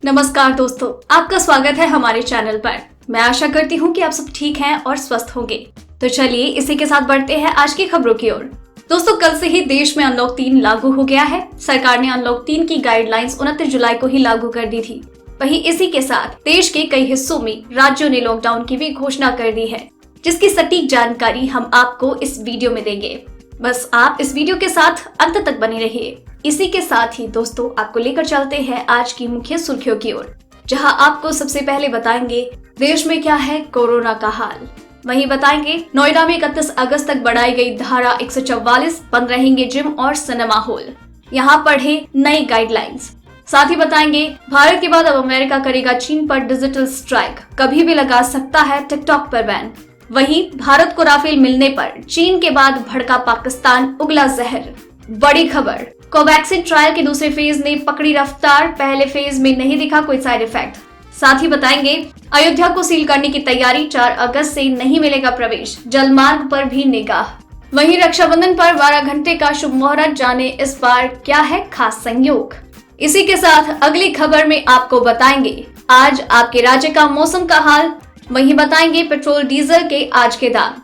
नमस्कार दोस्तों, आपका स्वागत है हमारे चैनल पर। मैं आशा करती हूँ कि आप सब ठीक हैं और स्वस्थ होंगे। तो चलिए इसी के साथ बढ़ते हैं आज की खबरों की ओर। दोस्तों, कल से ही देश में अनलॉक 3 लागू हो गया है। सरकार ने अनलॉक 3 की गाइडलाइंस 29 जुलाई को ही लागू कर दी थी। वहीं इसी के साथ देश के कई हिस्सों में राज्यों ने लॉकडाउन की भी घोषणा कर दी है, जिसकी सटीक जानकारी हम आपको इस वीडियो में देंगे। बस आप इस वीडियो के साथ अंत तक बने रहिए। इसी के साथ ही दोस्तों, आपको लेकर चलते हैं आज की मुख्य सुर्खियों की ओर, जहां आपको सबसे पहले बताएंगे देश में क्या है कोरोना का हाल। वहीं बताएंगे नोएडा में 31 अगस्त तक बढ़ाई गई धारा 144, बंद रहेंगे जिम और सिनेमा हॉल। यहां पढ़े नई गाइडलाइंस। साथ ही बताएंगे भारत के बाद अब अमेरिका करेगा चीन पर डिजिटल स्ट्राइक, कभी भी लगा सकता है टिकटॉक पर बैन। वहीं भारत को राफेल मिलने पर चीन के बाद भड़का पाकिस्तान, उगला जहर। बड़ी खबर, कोवैक्सीन ट्रायल के दूसरे फेज ने पकड़ी रफ्तार, पहले फेज में नहीं दिखा कोई साइड इफेक्ट। साथ ही बताएंगे अयोध्या को सील करने की तैयारी, 4 अगस्त से नहीं मिलेगा प्रवेश, जलमार्ग पर भी निगाह। वहीं रक्षाबंधन पर 12 घंटे का शुभ मुहूर्त, जाने इस बार क्या है खास संयोग। इसी के साथ अगली खबर में आपको बताएंगे आज आपके राज्य का मौसम का हाल। वहीं बताएंगे पेट्रोल डीजल के आज के दाम।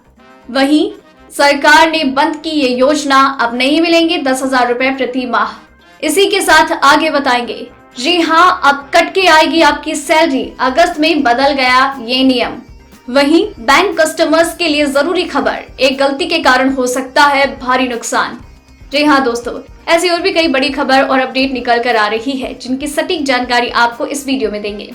वहीं सरकार ने बंद की ये योजना, अब नहीं मिलेंगे 10,000 रुपए प्रति माह। इसी के साथ आगे बताएंगे जी हाँ, अब कट के आएगी आपकी सैलरी, अगस्त में बदल गया ये नियम। वहीं बैंक कस्टमर्स के लिए जरूरी खबर, एक गलती के कारण हो सकता है भारी नुकसान। जी हाँ दोस्तों, ऐसी और भी कई बड़ी खबर और अपडेट निकल कर आ रही है, जिनकी सटीक जानकारी आपको इस वीडियो में देंगे।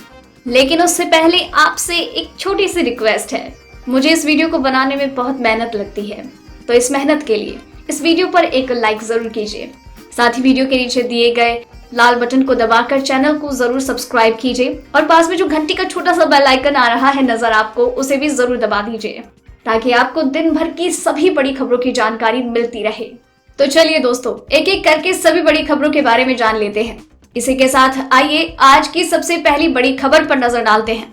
लेकिन उससे पहले आपसे एक छोटी सी रिक्वेस्ट है। मुझे इस वीडियो को बनाने में बहुत मेहनत लगती है, तो इस मेहनत के लिए इस वीडियो पर एक लाइक जरूर कीजिए। साथ ही वीडियो के नीचे दिए गए लाल बटन को दबाकर चैनल को जरूर सब्सक्राइब कीजिए और पास में जो घंटी का छोटा सा बेल आइकन आ रहा है नजर आपको, उसे भी जरूर दबा दीजिए, ताकि आपको दिन भर की सभी बड़ी खबरों की जानकारी मिलती रहे। तो चलिए दोस्तों, एक एक करके सभी बड़ी खबरों के बारे में जान लेते हैं। इसी के साथ आइए आज की सबसे पहली बड़ी खबर पर नजर डालते हैं।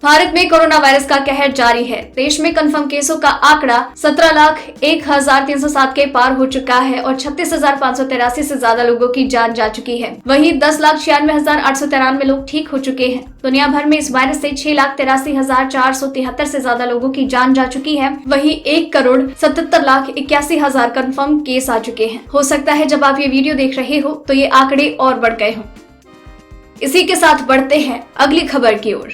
भारत में कोरोना वायरस का कहर जारी है। देश में कंफर्म केसों का आंकड़ा 17,01,307 के पार हो चुका है और 36,583 से ज्यादा लोगों की जान जा चुकी है। वहीं 10,96,893 लोग ठीक हो चुके हैं। दुनिया भर में इस वायरस से 6,83,473 से ज्यादा लोगों की जान जा चुकी है। वहीं 1,77,81,000 कंफर्म केस आ चुके हैं। हो सकता है जब आप ये वीडियो देख रहे हो तो ये आंकड़े और बढ़ गए हों। इसी के साथ बढ़ते हैं अगली खबर की ओर।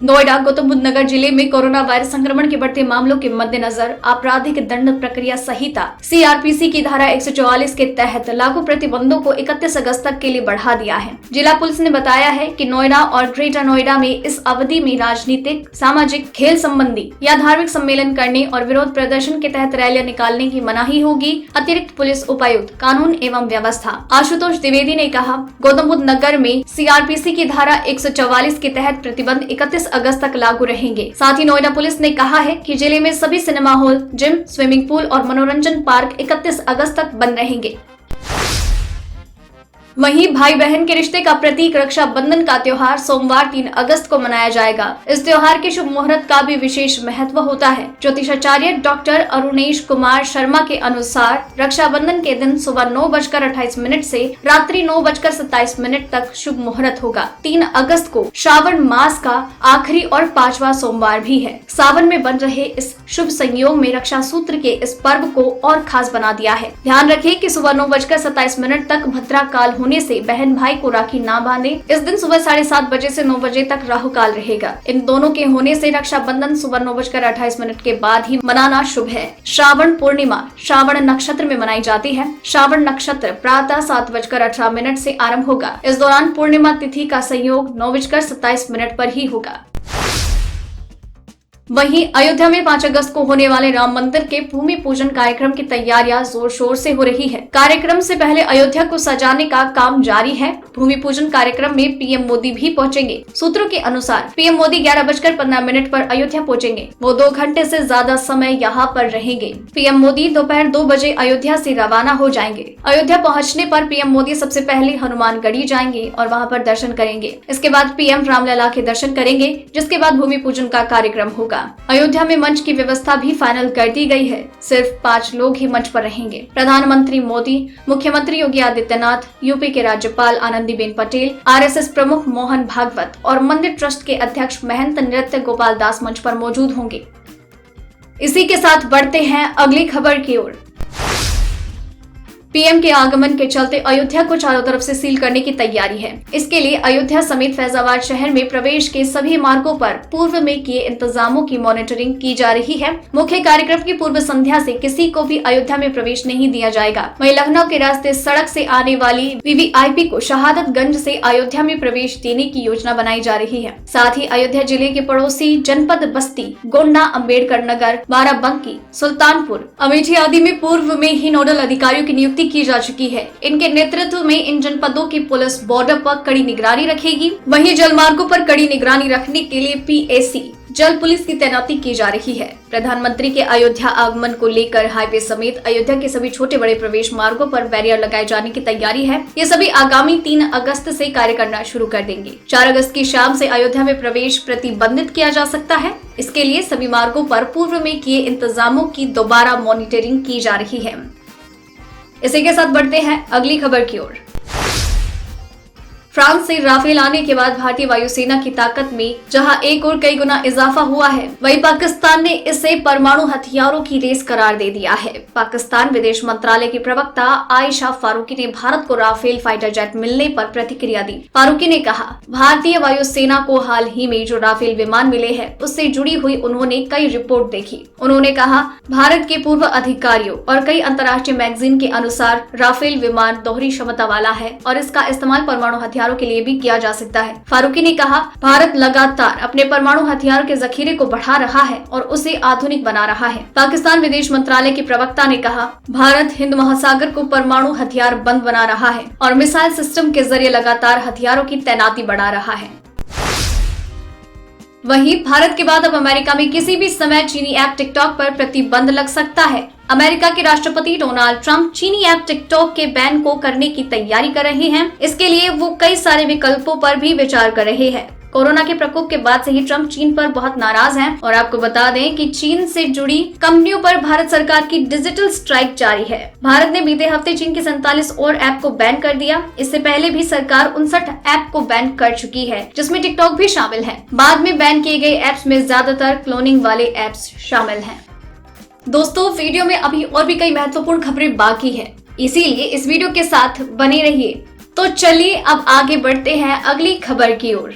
नोएडा गौतम बुद्ध नगर जिले में कोरोना वायरस संक्रमण के बढ़ते मामलों के मद्देनजर आपराधिक दंड प्रक्रिया संहिता CRPC की धारा 144 के तहत लागू प्रतिबंधों को 31 अगस्त तक के लिए बढ़ा दिया है। जिला पुलिस ने बताया है कि नोएडा और ग्रेटर नोएडा में इस अवधि में राजनीतिक, सामाजिक, खेल संबंधी या धार्मिक सम्मेलन करने और विरोध प्रदर्शन के तहत रैलियां निकालने की मनाही होगी। अतिरिक्त पुलिस उपायुक्त कानून एवं व्यवस्था आशुतोष द्विवेदी ने कहा, गौतम बुद्ध नगर में CRPC की धारा 144 के तहत प्रतिबंध 31 अगस्त तक लागू रहेंगे। साथ ही नोएडा पुलिस ने कहा है कि जिले में सभी cinema hall, gym, swimming pool और मनोरंजन पार्क 31 अगस्त तक बंद रहेंगे। वहीं भाई बहन के रिश्ते का प्रतीक रक्षाबंधन का त्योहार सोमवार 3 अगस्त को मनाया जाएगा। इस त्योहार के शुभ मुहूर्त का भी विशेष महत्व होता है। ज्योतिषाचार्य डॉक्टर अरुणेश कुमार शर्मा के अनुसार रक्षाबंधन के दिन सुबह 9:28 से रात्रि 9:27 तक शुभ मुहूर्त होगा। 3 अगस्त को श्रावण मास का आखिरी और 5वां सोमवार भी है। सावन में बन रहे इस शुभ संयोग में रक्षा सूत्र के इस पर्व को और खास बना दिया है। ध्यान रखें कि सुबह 9:27 तक भद्रा काल होने से बहन भाई को राखी ना बांधे। इस दिन सुबह 7:30 बजे से 9 बजे तक राहु काल रहेगा। इन दोनों के होने से रक्षाबंधन सुबह 9:28 के बाद ही मनाना शुभ है। श्रावण पूर्णिमा श्रावण नक्षत्र में मनाई जाती है। श्रावण नक्षत्र प्रातः 7:18 से आरंभ होगा। इस दौरान पूर्णिमा तिथि का संयोग 9:27 पर ही होगा। वहीं अयोध्या में 5 अगस्त को होने वाले राम मंदिर के भूमि पूजन कार्यक्रम की तैयारियां जोर शोर से हो रही है। कार्यक्रम से पहले अयोध्या को सजाने का काम जारी है। भूमि पूजन कार्यक्रम में पीएम मोदी भी पहुंचेंगे। सूत्रों के अनुसार पीएम मोदी 11:15 पर अयोध्या पहुंचेंगे। वो 2 घंटे से ज्यादा समय यहाँ पर रहेंगे। पीएम मोदी दोपहर 2 बजे अयोध्या से रवाना हो जाएंगे। अयोध्या पहुँचने पर पीएम मोदी सबसे पहले हनुमानगढ़ी जाएंगे और वहाँ पर दर्शन करेंगे। इसके बाद पीएम रामलला के दर्शन करेंगे, जिसके बाद भूमि पूजन का कार्यक्रम होगा। होगा। अयोध्या में मंच की व्यवस्था भी फाइनल कर दी गई है। सिर्फ 5 लोग ही मंच पर रहेंगे। प्रधानमंत्री मोदी, मुख्यमंत्री योगी आदित्यनाथ, यूपी के राज्यपाल आनंदीबेन पटेल, आरएसएस प्रमुख मोहन भागवत और मंदिर ट्रस्ट के अध्यक्ष महंत नृत्य गोपाल दास मंच पर मौजूद होंगे। इसी के साथ बढ़ते हैं अगली खबर की ओर। पीएम के आगमन के चलते अयोध्या को चारों तरफ से सील करने की तैयारी है। इसके लिए अयोध्या समेत फैजाबाद शहर में प्रवेश के सभी मार्गों पर पूर्व में किए इंतजामों की मॉनिटरिंग की जा रही है। मुख्य कार्यक्रम की पूर्व संध्या से किसी को भी अयोध्या में प्रवेश नहीं दिया जाएगा। वहीं लखनऊ के रास्ते सड़क से आने वाली वीवीआईपी को शहादतगंज से अयोध्या में प्रवेश देने की योजना बनाई जा रही है। साथ ही अयोध्या जिले के पड़ोसी जनपद बस्ती, गोंडा, अम्बेडकर नगर, बाराबंकी, सुल्तानपुर, अमेठी आदि में पूर्व में ही नोडल अधिकारियों की नियुक्ति की जा चुकी है। इनके नेतृत्व में इन जनपदों की पुलिस बॉर्डर पर कड़ी निगरानी रखेगी। वहीं जलमार्गों पर कड़ी निगरानी रखने के लिए पीएसी जल पुलिस की तैनाती की जा रही है। प्रधानमंत्री के अयोध्या आगमन को लेकर हाईवे समेत अयोध्या के सभी छोटे बड़े प्रवेश मार्गों पर बैरियर लगाए जाने की तैयारी है। ये सभी आगामी 3 अगस्त से कार्य करना शुरू कर देंगे। 4 अगस्त की शाम से अयोध्या में प्रवेश प्रतिबंधित किया जा सकता है। इसके लिए सभी मार्गों पर पूर्व में किए इंतजामों की दोबारा मॉनिटरिंग की जा रही है। इसी के साथ बढ़ते हैं अगली खबर की ओर। फ्रांस से राफेल आने के बाद भारतीय वायुसेना की ताकत में जहां एक और कई गुना इजाफा हुआ है, वहीं पाकिस्तान ने इसे परमाणु हथियारों की रेस करार दे दिया है। पाकिस्तान विदेश मंत्रालय की प्रवक्ता आयशा फारूकी ने भारत को राफेल फाइटर जेट मिलने पर प्रतिक्रिया दी। फारूकी ने कहा, भारतीय वायुसेना को हाल ही में जो राफेल विमान मिले हैं, उससे जुड़ी हुई उन्होंने कई रिपोर्ट देखी। उन्होंने कहा, भारत के पूर्व अधिकारियों और कई अंतर्राष्ट्रीय मैगजीन के अनुसार राफेल विमान दोहरी क्षमता वाला है और इसका इस्तेमाल परमाणु हथियारों के लिए भी किया जा सकता है। फारूकी ने कहा, भारत लगातार अपने परमाणु हथियारों के जखीरे को बढ़ा रहा है और उसे आधुनिक बना रहा है। पाकिस्तान विदेश मंत्रालय के प्रवक्ता ने कहा, भारत हिंद महासागर को परमाणु हथियार बंद बना रहा है और मिसाइल सिस्टम के जरिए लगातार हथियारों की तैनाती बढ़ा रहा है। वहीं भारत के बाद अब अमेरिका में किसी भी समय चीनी ऐप टिकटॉक पर प्रतिबंध लग सकता है। अमेरिका के राष्ट्रपति डोनाल्ड ट्रंप चीनी ऐप टिकटॉक के बैन को करने की तैयारी कर रहे हैं। इसके लिए वो कई सारे विकल्पों पर भी विचार कर रहे हैं। कोरोना के प्रकोप के बाद से ही ट्रंप चीन पर बहुत नाराज हैं और आपको बता दें कि चीन से जुड़ी कंपनियों पर भारत सरकार की डिजिटल स्ट्राइक जारी है। भारत ने बीते हफ्ते चीन की 47 और ऐप को बैन कर दिया। इससे पहले भी सरकार 59 ऐप को बैन कर चुकी है, जिसमें टिकटॉक भी शामिल है। बाद में बैन किए गए ऐप्स में ज्यादातर क्लोनिंग वाले ऐप्स शामिल हैं। दोस्तों, वीडियो में अभी और भी कई महत्वपूर्ण खबरें बाकी है, इसीलिए इस वीडियो के साथ बने रहिए। तो चलिए अब आगे बढ़ते हैं अगली खबर की ओर।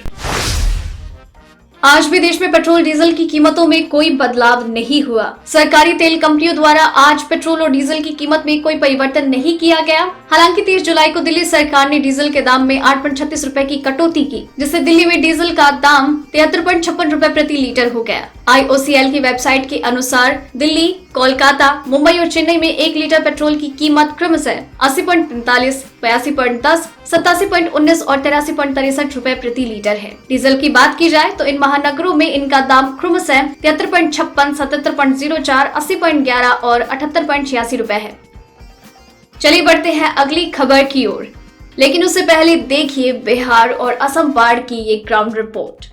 आज भी देश में पेट्रोल डीजल की कीमतों में कोई बदलाव नहीं हुआ। सरकारी तेल कंपनियों द्वारा आज पेट्रोल और डीजल की कीमत में कोई परिवर्तन नहीं किया गया। हालांकि 30 जुलाई को दिल्ली सरकार ने डीजल के दाम में 8.36 रुपए की कटौती की, जिससे दिल्ली में डीजल का दाम 73.56 रुपए प्रति लीटर हो गया। IOCL की वेबसाइट के अनुसार दिल्ली, कोलकाता, मुंबई और चेन्नई में 1 लीटर पेट्रोल की कीमत क्रमशः 80.43, 82.10, 87.19 और 83.63 रुपए प्रति लीटर है। डीजल की बात की जाए तो इन महानगरों में इनका दाम क्रमशः 73.56, 77.04, 80.11 और 78.86 रुपए है। चलिए बढ़ते हैं अगली खबर की ओर, लेकिन उससे पहले देखिए बिहार और असम बाढ़ की ये ग्राउंड रिपोर्ट।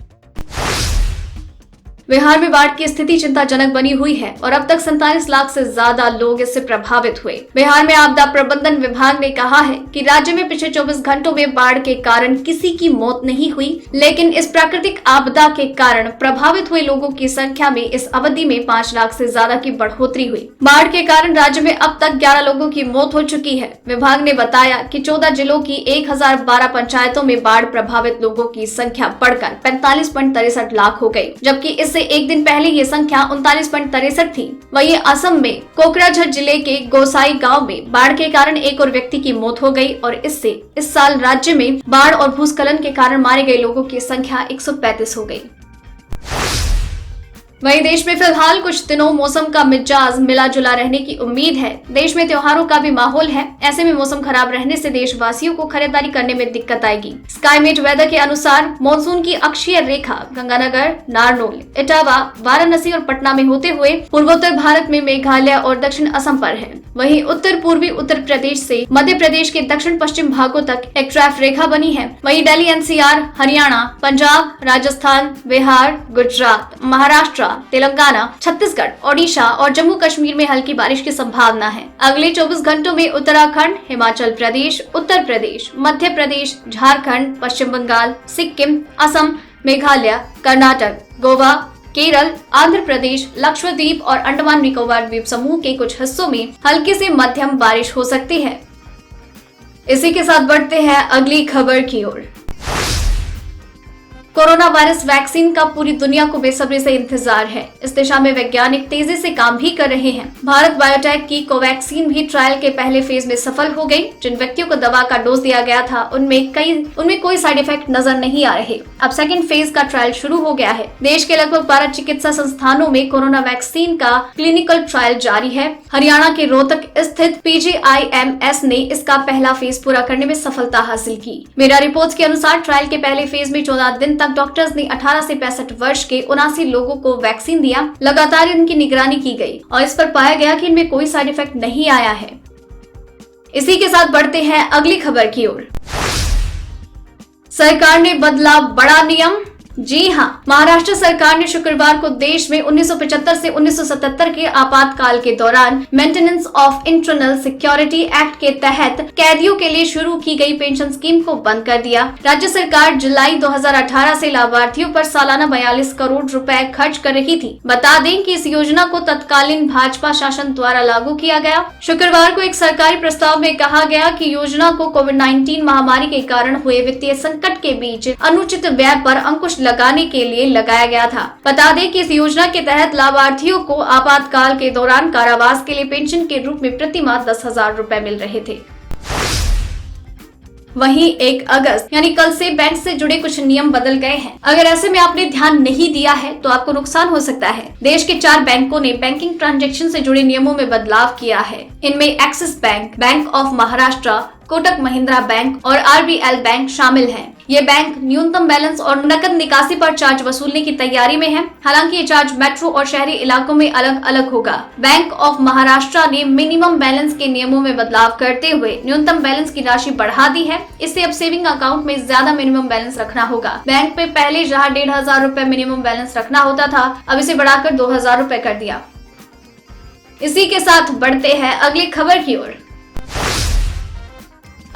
बिहार में बाढ़ की स्थिति चिंताजनक बनी हुई है और अब तक 47 लाख से ज्यादा लोग इससे प्रभावित हुए। बिहार में आपदा प्रबंधन विभाग ने कहा है कि राज्य में पिछले 24 घंटों में बाढ़ के कारण किसी की मौत नहीं हुई, लेकिन इस प्राकृतिक आपदा के कारण प्रभावित हुए लोगों की संख्या में इस अवधि में 5 लाख से ज्यादा की बढ़ोतरी हुई। बाढ़ के कारण राज्य में अब तक 11 लोगों की मौत हो चुकी है। विभाग ने बताया कि 14 जिलों की 1012 पंचायतों में बाढ़ प्रभावित लोगों की संख्या बढ़कर 45.63 लाख हो गयी, जबकि इससे एक दिन पहले ये संख्या 39.63 थी। वहीं असम में कोकराझार जिले के गोसाई गांव में बाढ़ के कारण एक और व्यक्ति की मौत हो गई और इससे इस साल राज्य में बाढ़ और भूस्खलन के कारण मारे गए लोगों की संख्या 135 हो गई। वहीं देश में फिलहाल कुछ दिनों मौसम का मिजाज मिला जुला रहने की उम्मीद है। देश में त्योहारों का भी माहौल है। ऐसे में मौसम खराब रहने से देशवासियों को खरीदारी करने में दिक्कत आएगी। स्काईमेट वेदर के अनुसार मानसून की अक्षीय रेखा गंगानगर, नारनौल, इटावा, वाराणसी और पटना में होते हुए पूर्वोत्तर भारत में मेघालय और दक्षिण असम पर है। वहीं उत्तर पूर्वी उत्तर प्रदेश से मध्य प्रदेश के दक्षिण पश्चिम भागों तक एक ट्रैफ रेखा बनी है। वहीं दिल्ली, NCR, हरियाणा, पंजाब, राजस्थान, बिहार, गुजरात, महाराष्ट्र, तेलंगाना, छत्तीसगढ़, ओडिशा और जम्मू कश्मीर में हल्की बारिश की संभावना है। अगले 24 घंटों में उत्तराखंड, हिमाचल प्रदेश, उत्तर प्रदेश, मध्य प्रदेश, झारखंड, पश्चिम बंगाल, सिक्किम, असम, मेघालय, कर्नाटक, गोवा, केरल, आंध्र प्रदेश, लक्षद्वीप और अंडमान निकोबार द्वीप समूह के कुछ हिस्सों में हल्की से मध्यम बारिश हो सकती है। इसी के साथ बढ़ते हैं अगली खबर की ओर। कोरोना वायरस वैक्सीन का पूरी दुनिया को बेसब्री से इंतजार है। इस दिशा में वैज्ञानिक तेजी से काम भी कर रहे हैं। भारत बायोटेक की कोवैक्सीन भी ट्रायल के पहले फेज में सफल हो गई। जिन व्यक्तियों को दवा का डोज दिया गया था उनमें कोई साइड इफेक्ट नजर नहीं आ रहे। अब सेकेंड फेज का ट्रायल शुरू हो गया है। देश के लगभग 12 चिकित्सा संस्थानों में कोरोना वैक्सीन का क्लिनिकल ट्रायल जारी है। हरियाणा के रोहतक स्थित PGIMS ने इसका पहला फेज पूरा करने में सफलता हासिल की। मीडिया रिपोर्ट्स के अनुसार ट्रायल के पहले फेज में 14 दिन तक डॉक्टर्स ने 18 से 65 वर्ष के 79 लोगों को वैक्सीन दिया। लगातार इनकी निगरानी की गई और इस पर पाया गया कि इनमें कोई साइड इफेक्ट नहीं आया है। इसी के साथ बढ़ते हैं अगली खबर की ओर। सरकार ने बदला बड़ा नियम। जी हाँ, महाराष्ट्र सरकार ने शुक्रवार को देश में 1975 से 1977 के आपातकाल के दौरान maintenance of internal security act के तहत कैदियों के लिए शुरू की गई पेंशन स्कीम को बंद कर दिया। राज्य सरकार जुलाई 2018 से लाभार्थियों पर सालाना 42 करोड़ रुपए खर्च कर रही थी। बता दें कि इस योजना को तत्कालीन भाजपा शासन द्वारा लागू किया गया। शुक्रवार को एक सरकारी प्रस्ताव में कहा गया कि योजना को कोविड-19 महामारी के कारण हुए वित्तीय संकट के बीच अनुचित व्यय पर अंकुश लगाने के लिए लगाया गया था। बता दें कि इस योजना के तहत लाभार्थियों को आपातकाल के दौरान कारावास के लिए पेंशन के रूप में प्रति माह 10,000 रुपए मिल रहे थे। वहीं 1 अगस्त यानी कल से बैंक से जुड़े कुछ नियम बदल गए हैं। अगर ऐसे में आपने ध्यान नहीं दिया है तो आपको नुकसान हो सकता है। देश के 4 बैंकों ने बैंकिंग ट्रांजैक्शन से जुड़े नियमों में बदलाव किया है। इनमें axis bank, bank of Maharashtra, Kotak Mahindra bank और RBL बैंक शामिल हैं। ये बैंक न्यूनतम बैलेंस और नकद निकासी पर चार्ज वसूलने की तैयारी में है। हालांकि ये चार्ज मेट्रो और शहरी इलाकों में अलग अलग होगा। बैंक ऑफ महाराष्ट्र ने मिनिमम बैलेंस के नियमों में बदलाव करते हुए न्यूनतम बैलेंस की राशि बढ़ा दी है। इससे अब सेविंग अकाउंट में ज्यादा मिनिमम बैलेंस रखना होगा। बैंक में पहले जहाँ 1,500 रुपए मिनिमम बैलेंस रखना होता था, अब इसे बढ़ाकर 2,000 रुपए कर दिया। इसी के साथ बढ़ते हैं अगली खबर की ओर।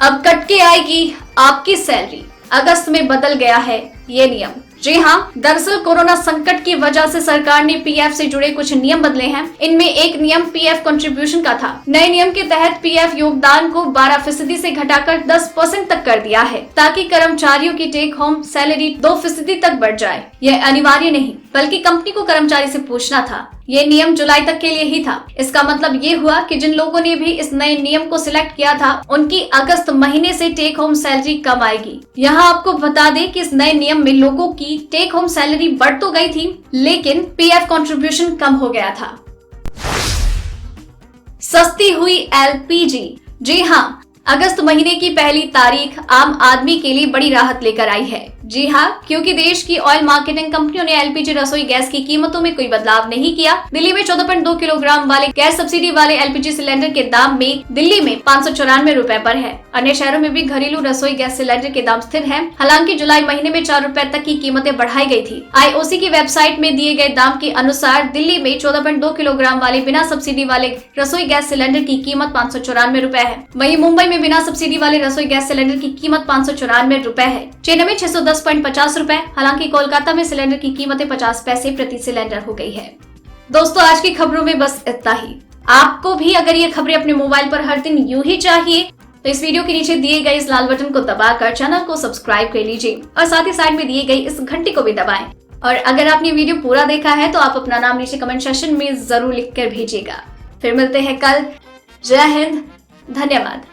अब कट के आएगी आपकी सैलरी। अगस्त में बदल गया है ये नियम। जी हाँ, दरअसल कोरोना संकट की वजह से सरकार ने पीएफ से जुड़े कुछ नियम बदले हैं। इनमें एक नियम पीएफ कंट्रीब्यूशन का था। नए नियम के तहत पीएफ योगदान को 12% से घटाकर 10% तक कर दिया है, ताकि कर्मचारियों की टेक होम सैलरी 2% तक बढ़ जाए। यह अनिवार्य नहीं, बल्कि कंपनी को कर्मचारी से पूछना था। ये नियम जुलाई तक के लिए ही था। इसका मतलब ये हुआ कि जिन लोगों ने भी इस नए नियम को सिलेक्ट किया था, उनकी अगस्त महीने से टेक होम सैलरी कम आएगी। यहाँ आपको बता दें कि इस नए नियम में लोगों की टेक होम सैलरी बढ़ तो गई थी, लेकिन पीएफ कंट्रीब्यूशन कम हो गया था। सस्ती हुई LPG। जी हाँ, अगस्त महीने की पहली तारीख आम आदमी के लिए बड़ी राहत लेकर आई है। जी हाँ, क्योंकि देश की ऑयल मार्केटिंग कंपनियों ने LPG रसोई गैस की कीमतों में कोई बदलाव नहीं किया। दिल्ली में 14.2 किलोग्राम वाले गैस सब्सिडी वाले LPG सिलेंडर के दाम में दिल्ली में 594 रुपए पर है। अन्य शहरों में भी घरेलू रसोई गैस सिलेंडर के दाम स्थिर हैं। हालांकि जुलाई महीने में 4 रुपए तक की कीमतें बढ़ाई गई थी। IOC की वेबसाइट में दिए गए दाम के अनुसार दिल्ली में 14.2 किलोग्राम वाले बिना सब्सिडी वाले रसोई गैस सिलेंडर की कीमत 594 रुपए है। वहीं मुंबई में बिना सब्सिडी वाले रसोई गैस सिलेंडर की कीमत 594 रुपए है। चेन्नई में 610.50 रुपए। हालांकि कोलकाता में सिलेंडर की कीमतें 50 पैसे प्रति सिलेंडर हो गई है। दोस्तों, आज की खबरों में बस इतना ही। आपको भी अगर ये खबरें अपने मोबाइल पर हर दिन यूं ही चाहिए तो इस वीडियो के नीचे दिए गए इस लाल बटन को दबाकर चैनल को सब्सक्राइब कर लीजिए और साथ ही साइड में दिए गई इस घंटी को भी दबाएं। और अगर आपने वीडियो पूरा देखा है तो आप अपना नाम नीचे कमेंट सेक्शन में जरूर लिख कर भेजिएगा। फिर मिलते हैं कल। जय हिंद, धन्यवाद।